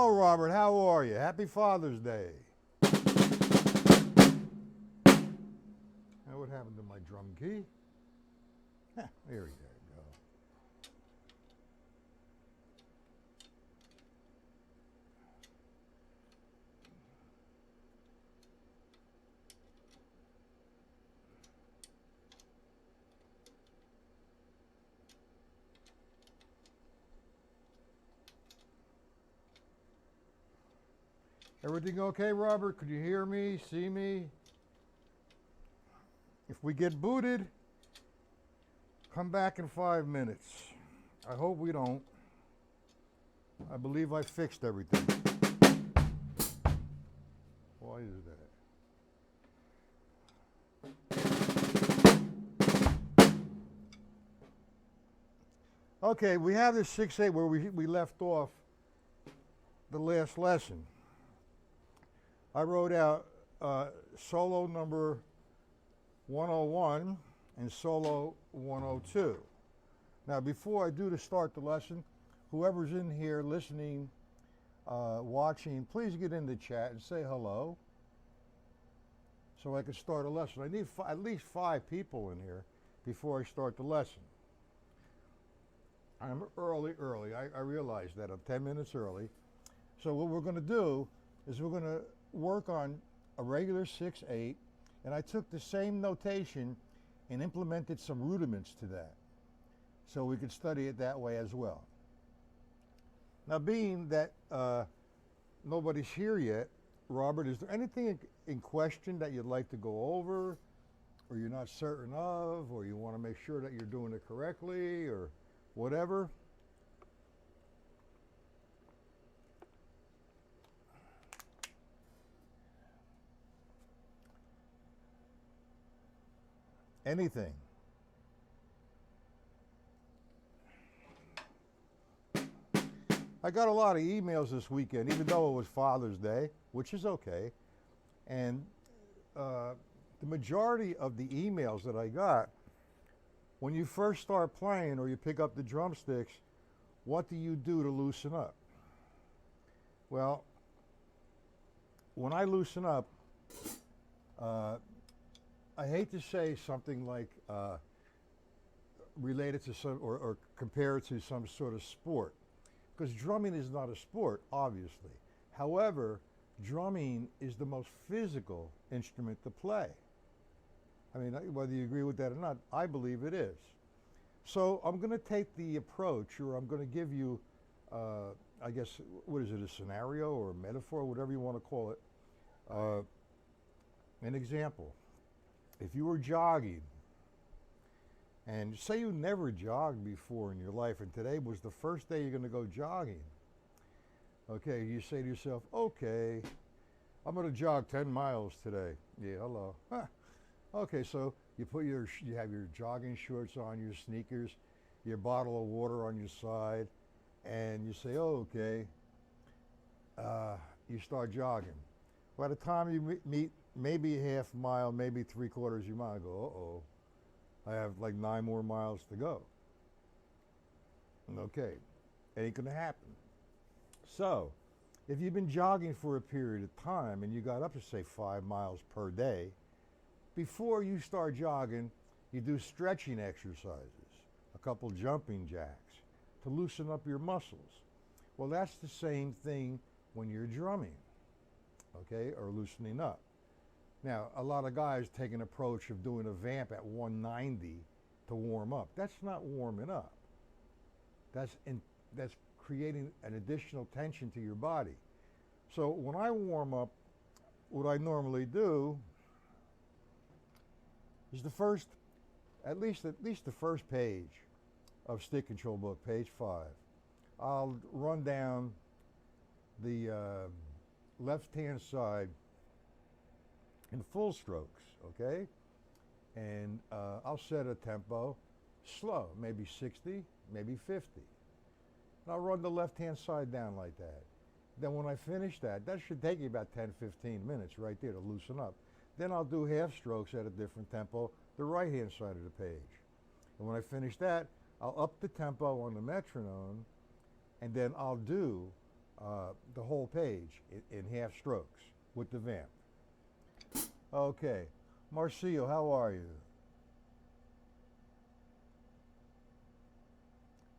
Hello, Robert. How are you? Happy Father's Day. Now, what happened to my drum key? There we go. Everything okay, Robert? Could you hear me, see me? If we get booted, come back in 5 minutes. I hope we don't. I believe I fixed everything. Why is that? Okay, we have this 6-8 where we left off the last lesson. I wrote out solo number 101 and solo 102. Now, before I do to start the lesson, whoever's in here listening, watching, please get in the chat and say hello so I can start a lesson. I need at least 5 people in here before I start the lesson. I'm early. I realize that I'm 10 minutes early. So what we're going to do is we're going to work on a regular 6-8, and I took the same notation and implemented some rudiments to that so we could study it that way as well. Now, being that nobody's here yet, Robert, is there anything in question that you'd like to go over, or you're not certain of, or you want to make sure that you're doing it correctly, or whatever? Anything. I got a lot of emails this weekend, even though it was Father's Day, which is okay. And the majority of the emails that I got, when you first start playing or you pick up the drumsticks, what do you do to loosen up? Well, when I loosen up, I hate to say something like related to some or compare it to some sort of sport, because drumming is not a sport, obviously. However, drumming is the most physical instrument to play. I mean, whether you agree with that or not, I believe it is. So I'm going to take the approach, or I'm going to give you, I guess, what is it, a scenario or a metaphor, whatever you want to call it, an example. If you were jogging, and say you never jogged before in your life, and today was the first day you're going to go jogging, okay, you say to yourself, okay, I'm going to jog 10 miles today. Yeah, hello. Huh. Okay, so you have your jogging shorts on, your sneakers, your bottle of water on your side, and you say, oh, okay, you start jogging. By the time you meet maybe a half mile, maybe 3/4 of your mile, go, uh-oh, I have like 9 more miles to go. Okay, ain't gonna happen. So, if you've been jogging for a period of time and you got up to say 5 miles per day, before you start jogging, you do stretching exercises, a couple jumping jacks to loosen up your muscles. Well, that's the same thing when you're drumming, okay, or loosening up. Now, a lot of guys take an approach of doing a vamp at 190 to warm up. That's not warming up. That's creating an additional tension to your body. So when I warm up, what I normally do is at least the first page of Stick Control Book, page 5. I'll run down the left-hand side in full strokes, okay? And I'll set a tempo slow, maybe 60, maybe 50. And I'll run the left-hand side down like that. Then when I finish that should take you about 10, 15 minutes right there to loosen up. Then I'll do half strokes at a different tempo, the right-hand side of the page. And when I finish that, I'll up the tempo on the metronome, and then I'll do the whole page in half strokes with the vamp. Okay, Marcio, how are you?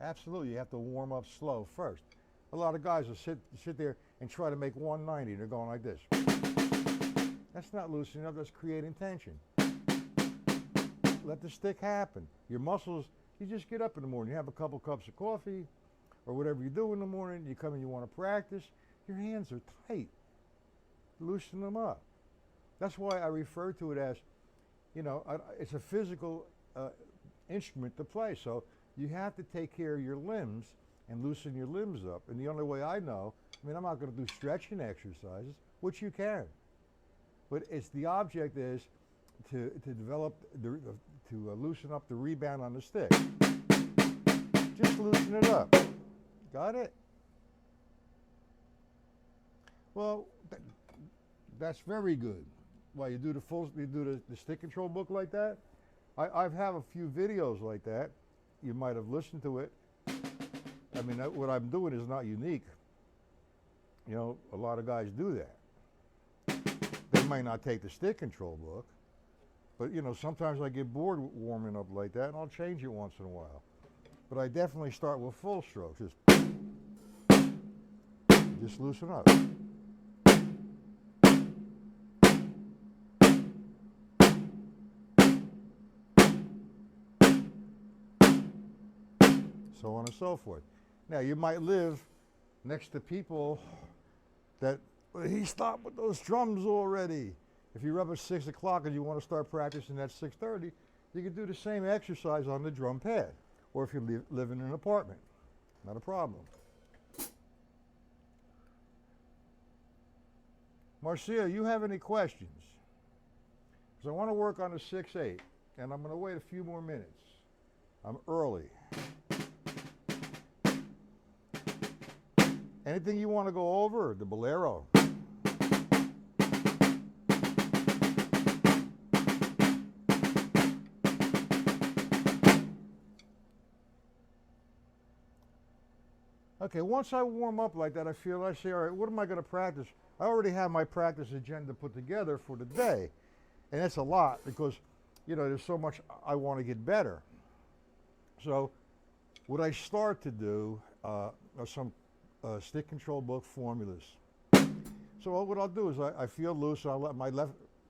Absolutely, you have to warm up slow first. A lot of guys will sit there and try to make 190. They're going like this. That's not loosening up, that's creating tension. Let the stick happen. Your muscles, you just get up in the morning, you have a couple cups of coffee or whatever you do in the morning, you come and you want to practice, your hands are tight. Loosen them up. That's why I refer to it as, it's a physical instrument to play. So you have to take care of your limbs and loosen your limbs up. And the only way I know, I'm not going to do stretching exercises, which you can. But it's the object is to develop, to loosen up the rebound on the stick. Just loosen it up. Got it? Well, that's very good. Well, you do the stick control book like that? I have a few videos like that. You might have listened to it. What I'm doing is not unique. A lot of guys do that. They might not take the stick control book, but sometimes I get bored warming up like that and I'll change it once in a while. But I definitely start with full strokes. Just loosen up. So on and so forth. Now you might live next to people that, he stopped with those drums already. If you're up at 6 o'clock and you want to start practicing at 6:30, you can do the same exercise on the drum pad. Or if you live in an apartment, not a problem. Marcia, you have any questions? Because I want to work on the 6/8, and I'm going to wait a few more minutes. I'm early. Anything you want to go over? The bolero. Okay, once I warm up like that, I say, all right, what am I going to practice? I already have my practice agenda put together for the day. And that's a lot because, there's so much I want to get better. So what I start to do are some stick control book formulas. So what I'll do is I feel loose, so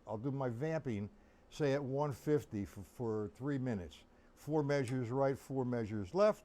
I'll do my vamping, say at 150 for 3 minutes. 4 measures right, 4 measures left.